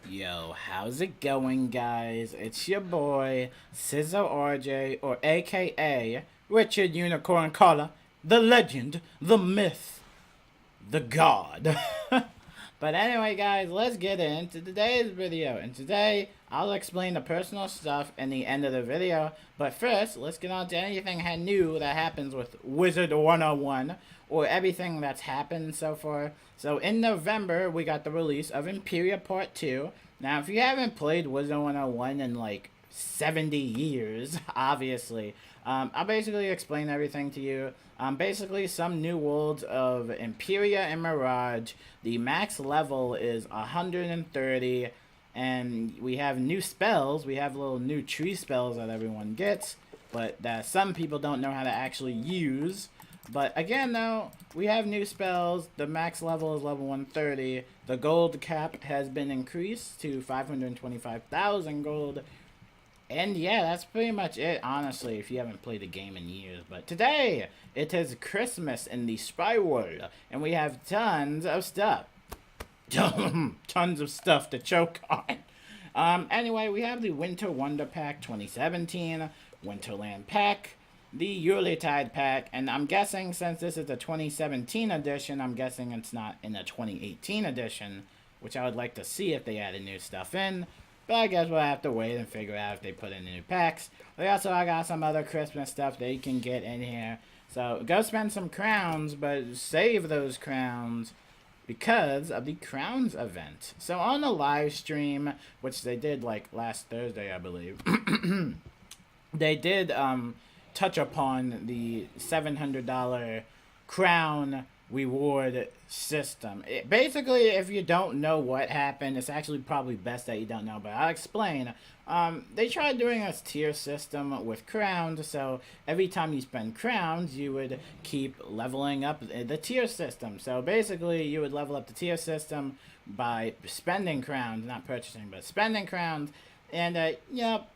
Yo, how's it going, guys? It's your boy, Sizzo RJ, or AKA Richard Unicorn Collar, the legend, the myth, the god. But anyway, guys, let's get into today's video. And today, I'll explain the personal stuff in the end of the video. But first, let's get on to anything new that happens with Wizard101, or everything that's happened so far. So in November, we got the release of Imperia Part 2. Now, if you haven't played Wizard101 in like 70 years, obviously, I'll basically explain everything to you. Basically, some new worlds of Imperia and Mirage. The max level is 130, and we have new spells. We have little new tree spells that everyone gets, but that some people don't know how to actually use. But again, though, we have new spells. The max level is level 130. The gold cap has been increased to 525,000 gold. And yeah, that's pretty much it, honestly, if you haven't played the game in years. But today, it is Christmas in the Spy World, and we have tons of stuff. Tons of stuff to choke on. Anyway, we have the Winter Wonder Pack 2017, Winterland Pack, the Yuletide Pack, and I'm guessing since this is a 2017 edition, I'm guessing it's not in the 2018 edition, which I would like to see if they added new stuff in. But I guess we'll have to wait and figure out if they put in the new packs. But also, I got some other Christmas stuff that you can get in here. So, go spend some crowns, but save those crowns because of the crowns event. So, on the live stream, which they did like last Thursday, I believe, they did touch upon the $700 crown reward system. Basically, if you don't know what happened, it's actually probably best that you don't know, but I'll explain. They tried doing a tier system with crowns, so every time you spend crowns, you would keep leveling up the tier system. So basically, you would level up the tier system by spending crowns, not purchasing, but spending crowns. And,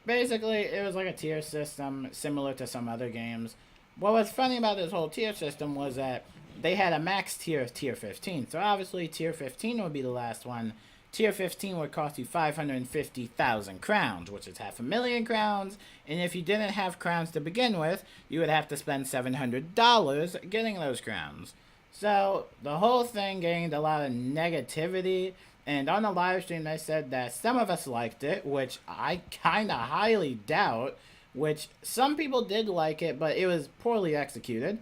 basically, it was like a tier system similar to some other games. What was funny about this whole tier system was that they had a max tier of tier 15. So obviously tier 15 would be the last one. Tier 15 would cost you 550,000 crowns, which is 500,000 crowns. And if you didn't have crowns to begin with, you would have to spend $700 getting those crowns. So the whole thing gained a lot of negativity. And on the live stream, they said that some of us liked it, which I kind of highly doubt. Which some people did like it, but it was poorly executed.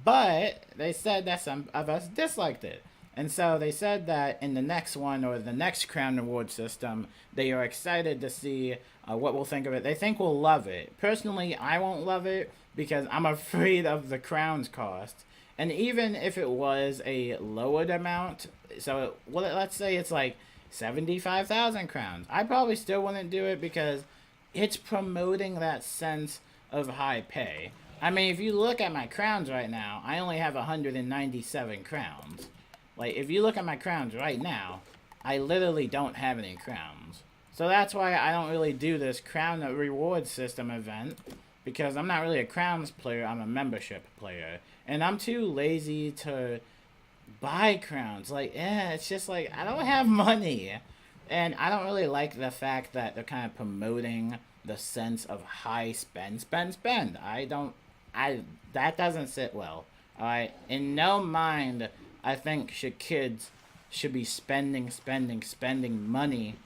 But they said that some of us disliked it. And so they said that in the next one, or the next crown reward system, they are excited to see what we'll think of it. They think we'll love it. Personally, I won't love it because I'm afraid of the crown's cost. And even if it was a lowered amount, so let's say it's like 75,000 crowns, I probably still wouldn't do it because it's promoting that sense of high pay. I mean, if you look at my crowns right now, I only have 197 crowns. Like, if you look at my crowns right now, I literally don't have any crowns. So that's why I don't really do this crown reward system event, because I'm not really a crowns player, I'm a membership player. And I'm too lazy to buy crowns. Like, it's just like, I don't have money. And I don't really like the fact that they're kind of promoting the sense of high spend. That doesn't sit well. Alright, in no mind, I think kids should be spending money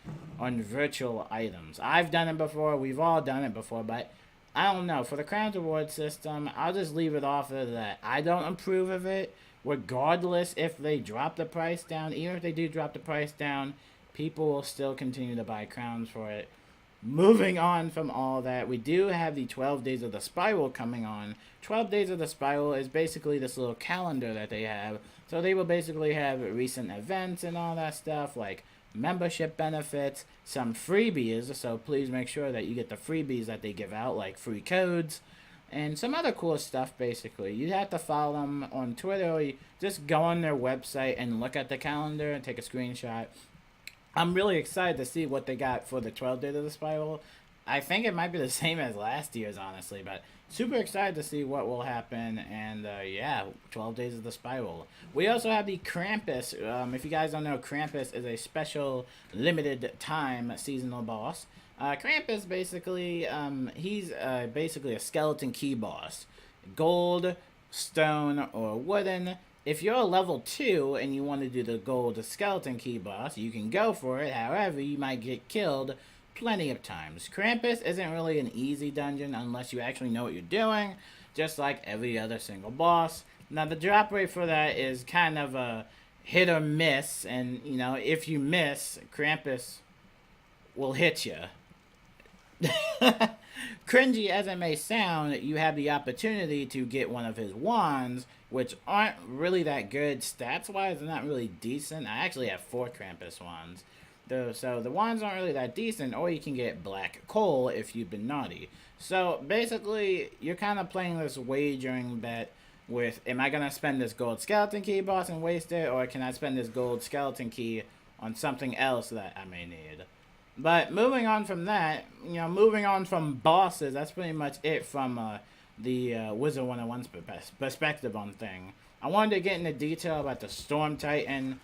on virtual items. I've done it before, we've all done it before, but I don't know. For the Crown Reward system, I'll just leave it off of that. I don't approve of it, regardless if they drop the price down. Even if they do drop the price down, people will still continue to buy crowns for it. Moving on from all that, we do have the 12 Days of the Spiral coming on. 12 Days of the Spiral is basically this little calendar that they have. So they will basically have recent events and all that stuff, like membership benefits, some freebies, so please make sure that you get the freebies that they give out, like free codes, and some other cool stuff, basically. You have to follow them on Twitter, or you just go on their website and look at the calendar and take a screenshot. I'm really excited to see what they got for the 12 Days of the Spiral. I think it might be the same as last year's, honestly, but super excited to see what will happen. And yeah, 12 Days of the Spiral. We also have the Krampus. If you guys don't know, Krampus is a special limited time seasonal boss. Krampus basically, he's basically a skeleton key boss. Gold, stone, or wooden. If you're a level 2 and you want to do the gold skeleton key boss, you can go for it. However, you might get killed plenty of times. Krampus isn't really an easy dungeon unless you actually know what you're doing, just like every other single boss. Now, the drop rate for that is kind of a hit or miss, and, you know, if you miss, Krampus will hit you. Cringy as it may sound, you have the opportunity to get one of his wands, which aren't really that good stats-wise. They're not really decent. I actually have 4 Krampus wands. So the wands aren't really that decent, or you can get black coal if you've been naughty. So basically, you're kind of playing this wagering bet with, am I going to spend this gold skeleton key boss and waste it, or can I spend this gold skeleton key on something else that I may need? But moving on from that, you know, moving on from bosses, that's pretty much it from the Wizard101's perspective on thing. I wanted to get into detail about the Storm Titan.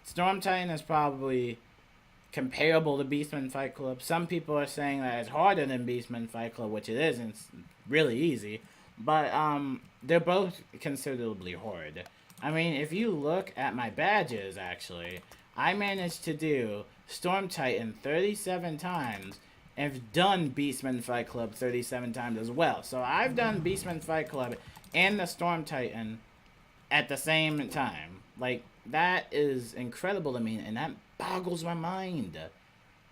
Storm Titan is probably comparable to Beastman Fight Club. Some people are saying that it's harder than Beastman Fight Club, which it isn't. It's really easy. But they're both considerably hard. I mean, if you look at my badges, actually, I managed to do Storm Titan 37 times and have done Beastman Fight Club 37 times as well. So I've done Beastman Fight Club and the Storm Titan at the same time. Like, that is incredible to me, and that boggles my mind.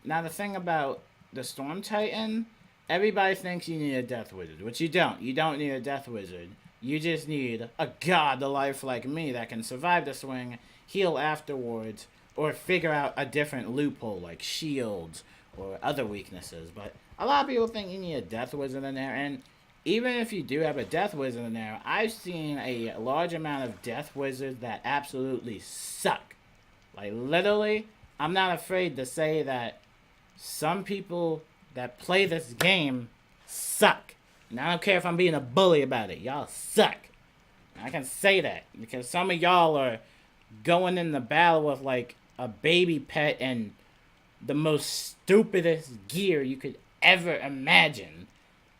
Now, the thing about the Storm Titan, everybody thinks you need a Death Wizard, which you don't. You don't need a Death Wizard. You just need a god of life like me that can survive the swing, heal afterwards, or figure out a different loophole like shields or other weaknesses. But a lot of people think you need a Death Wizard in there, and even if you do have a Death Wizard in there, I've seen a large amount of Death Wizards that absolutely suck. Like, literally, I'm not afraid to say that some people that play this game suck. And I don't care if I'm being a bully about it. Y'all suck. I can say that because some of y'all are going in the battle with, like, a baby pet and the most stupidest gear you could ever imagine.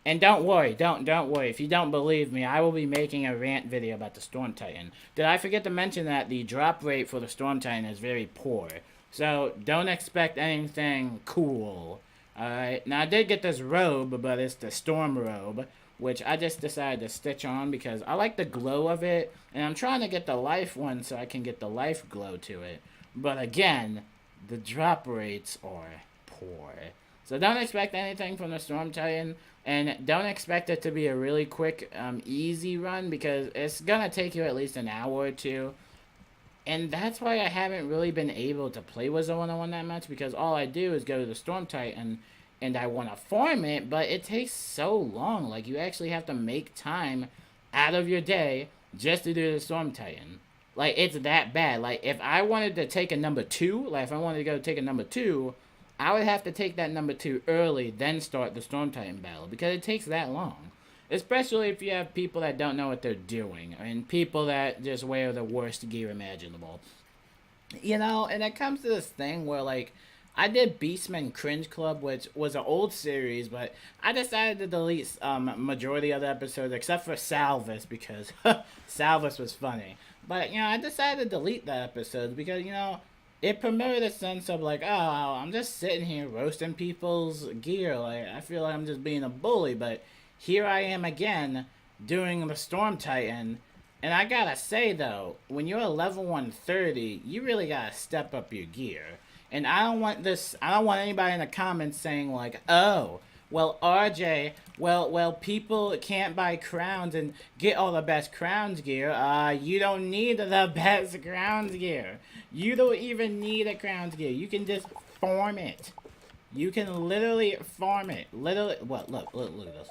And don't worry, don't worry. If you don't believe me, I will be making a rant video about the Storm Titan. Did I forget to mention that the drop rate for the Storm Titan is very poor? So don't expect anything cool. Alright, now I did get this robe, but it's the Storm Robe, which I just decided to stitch on because I like the glow of it, and I'm trying to get the life one so I can get the life glow to it. But again, the drop rates are poor. So don't expect anything from the Storm Titan, and don't expect it to be a really quick, easy run, because it's gonna take you at least an hour or two. And that's why I haven't really been able to play Wizard101 that much, because all I do is go to the Storm Titan, and I want to farm it, but it takes so long. Like, you actually have to make time out of your day just to do the Storm Titan. Like, it's that bad. Like, if I wanted to take a number 2, like, if I wanted to go take a number 2, I would have to take that number 2 early, then start the Storm Titan battle, because it takes that long. Especially if you have people that don't know what they're doing, and people that just wear the worst gear imaginable. You know, and it comes to this thing where, like, I did Beastman Cringe Club, which was an old series, but I decided to delete majority of the episodes, except for Salvis, because Salvis was funny. But, you know, I decided to delete that episode because, you know, it promoted a sense of, like, oh, I'm just sitting here roasting people's gear. Like, I feel like I'm just being a bully, but here I am again doing the Storm Titan. And I gotta say, though, when you're a level 130, you really gotta step up your gear. And I don't want anybody in the comments saying, like, oh, well, RJ, well, people can't buy crowns and get all the best crowns gear. You don't need the best crowns gear. You don't even need a crowns gear. You can just farm it. You can literally farm it. Literally, what? Look at this.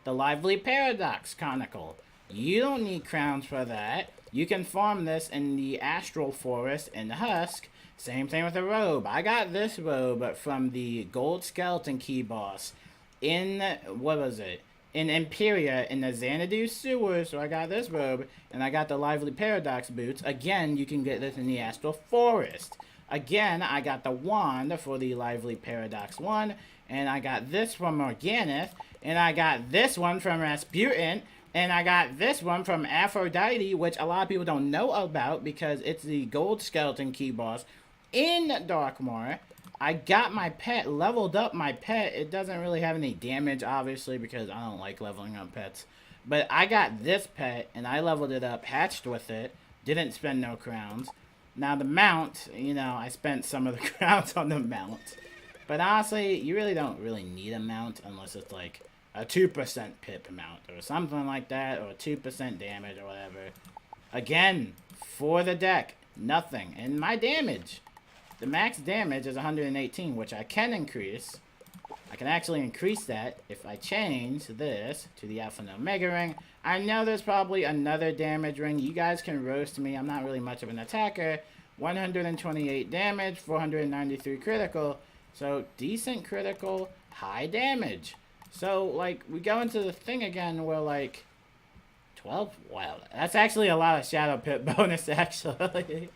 The Lively Paradox Chronicle. You don't need crowns for that. You can farm this in the Astral Forest and Husk Same thing with the robe. I got this robe from the Gold Skeleton Key Boss in, what was it? In Imperia, in the Xanadu sewers. So I got this robe, and I got the Lively Paradox boots. Again, you can get this in the Astral Forest. Again, I got the wand for the Lively Paradox one, and I got this from Organith, and I got this one from Rasputin, and I got this one from Aphrodite, which a lot of people don't know about because it's the Gold Skeleton Key Boss in Darkmoor. I got my pet, leveled up my pet. It doesn't really have any damage, obviously, because I don't like leveling up pets. But I got this pet, and I leveled it up, hatched with it. Didn't spend no crowns. Now, the mount, you know, I spent some of the crowns on the mount. But honestly, you really don't really need a mount unless it's like a 2% pip mount or something like that, or 2% damage or whatever. Again, for the deck, nothing. And my damage. The max damage is 118, which I can increase. I can actually increase that if I change this to the Alpha and Omega ring. I know there's probably another damage ring. You guys can roast me. I'm not really much of an attacker. 128 damage, 493 critical. So, decent critical, high damage. So, like, we go into the thing again where, like, 12? Wow, that's actually a lot of Shadow Pit bonus, actually.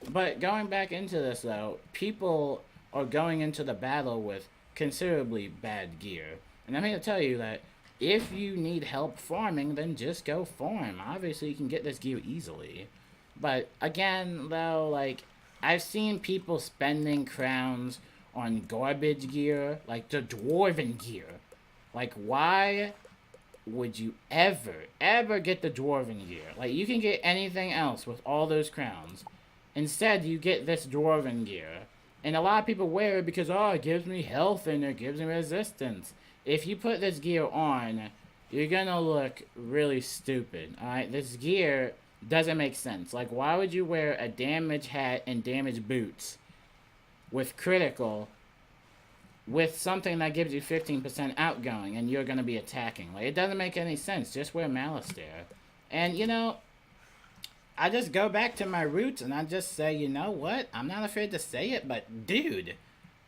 But going back into this, though, people are going into the battle with considerably bad gear. And I'm here to tell you that if you need help farming, then just go farm. Obviously, you can get this gear easily. But, again, though, like, I've seen people spending crowns on garbage gear, like the Dwarven gear. Like, why would you ever get the Dwarven gear? Like, you can get anything else with all those crowns. Instead, you get this Dwarven gear. And a lot of people wear it because, oh, it gives me health and it gives me resistance. If you put this gear on, you're gonna look really stupid, alright? This gear doesn't make sense. Like, why would you wear a damage hat and damage boots with critical with something that gives you 15% outgoing and you're gonna be attacking? Like, it doesn't make any sense. Just wear Malistaire. And, you know, I just go back to my roots and I just say, you know what? I'm not afraid to say it, but dude,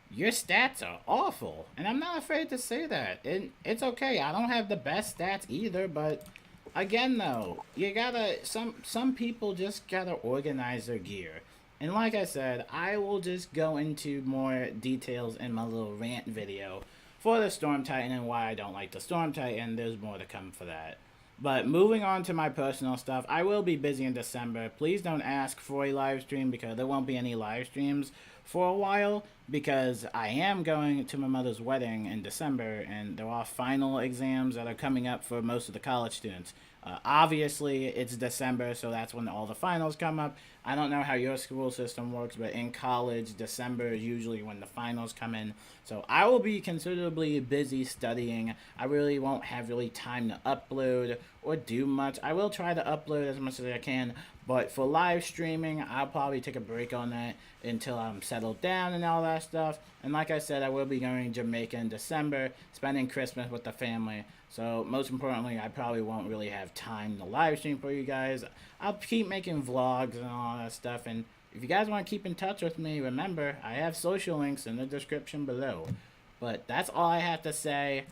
your stats are awful. And I'm not afraid to say that. And it's okay. I don't have the best stats either, but again though, you gotta, some people just gotta organize their gear. And like I said, I will just go into more details in my little rant video for the Storm Titan and why I don't like the Storm Titan. There's more to come for that. But moving on to my personal stuff, I will be busy in December. Please don't ask for a live stream because there won't be any live streams for a while because I am going to my mother's wedding in December and there are final exams that are coming up for most of the college students. Obviously, it's December, so that's when all the finals come up. I don't know how your school system works, but in college, December is usually when the finals come in. So I will be considerably busy studying. I really won't have really time to upload or do much. I will try to upload as much as I can, but for live streaming, I'll probably take a break on that until I'm settled down and all that stuff. And like I said, I will be going to Jamaica in December, spending Christmas with the family. So most importantly, I probably won't really have time to live stream for you guys. I'll keep making vlogs and all that stuff. And if you guys want to keep in touch with me, remember, I have social links in the description below. But that's all I have to say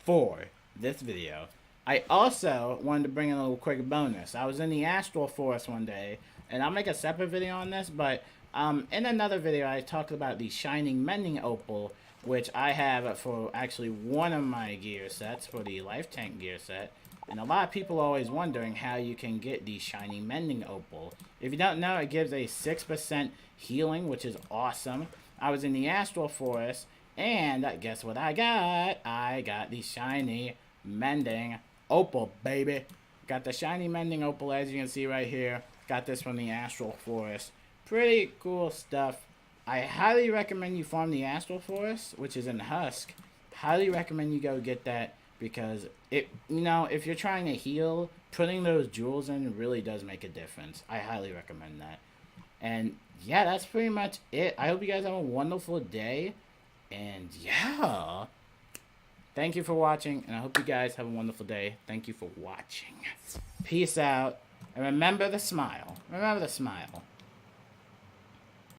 for this video. I also wanted to bring in a little quick bonus. I was in the Astral Forest one day, and I'll make a separate video on this, but in another video I talked about the Shining Mending Opal, which I have for actually one of my gear sets, for the Life Tank gear set. And a lot of people are always wondering how you can get the Shining Mending Opal. If you don't know, it gives a 6% healing, which is awesome. I was in the Astral Forest, and guess what I got? I got the Shiny Mending Opal, baby. Got the Shiny Mending Opal, as you can see right here. Got this from the Astral Forest. Pretty cool stuff. I highly recommend you farm the Astral Forest, which is in Husk. Highly recommend you go get that because it, you know, if you're trying to heal, putting those jewels in really does make a difference. I highly recommend that. And yeah, that's pretty much it. I hope you guys have a wonderful day. And yeah, thank you for watching, and I hope you guys have a wonderful day. Thank you for watching. Peace out, and remember the smile. Remember the smile.